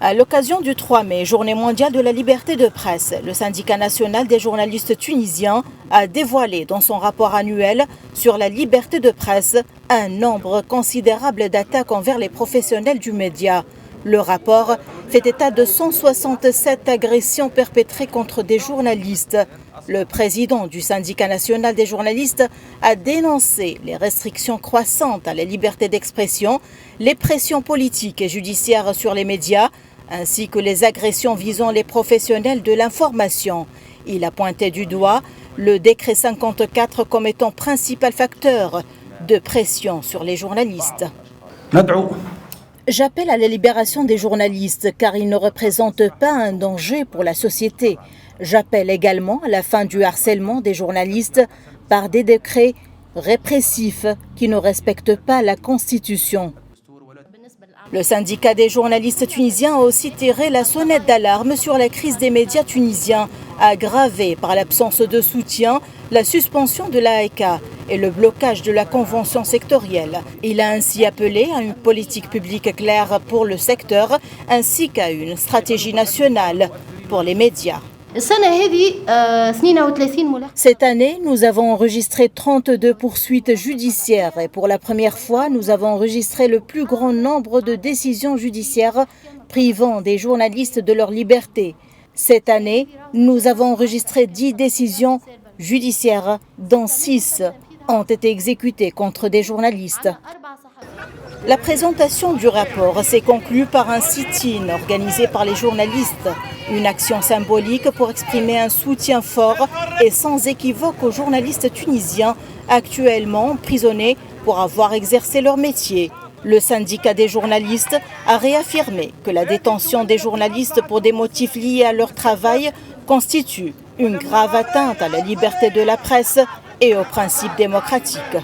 À l'occasion du 3 mai, journée mondiale de la liberté de presse, le syndicat national des journalistes tunisiens a dévoilé dans son rapport annuel sur la liberté de presse un nombre considérable d'attaques envers les professionnels du média. Le rapport fait état de 167 agressions perpétrées contre des journalistes. Le président du syndicat national des journalistes a dénoncé les restrictions croissantes à la liberté d'expression, les pressions politiques et judiciaires sur les médias, ainsi que les agressions visant les professionnels de l'information. Il a pointé du doigt le décret 54 comme étant principal facteur de pression sur les journalistes. J'appelle à la libération des journalistes car ils ne représentent pas un danger pour la société. J'appelle également à la fin du harcèlement des journalistes par des décrets répressifs qui ne respectent pas la Constitution. Le syndicat des journalistes tunisiens a aussi tiré la sonnette d'alarme sur la crise des médias tunisiens, aggravée par l'absence de soutien, la suspension de l'AEK et le blocage de la convention sectorielle. Il a ainsi appelé à une politique publique claire pour le secteur ainsi qu'à une stratégie nationale pour les médias. Cette année, nous avons enregistré 32 poursuites judiciaires et pour la première fois, nous avons enregistré le plus grand nombre de décisions judiciaires privant des journalistes de leur liberté. Cette année, nous avons enregistré 10 décisions judiciaires, dont 6 ont été exécutées contre des journalistes. La présentation du rapport s'est conclue par un sit-in organisé par les journalistes, une action symbolique pour exprimer un soutien fort et sans équivoque aux journalistes tunisiens actuellement emprisonnés pour avoir exercé leur métier. Le syndicat des journalistes a réaffirmé que la détention des journalistes pour des motifs liés à leur travail constitue une grave atteinte à la liberté de la presse et aux principes démocratiques.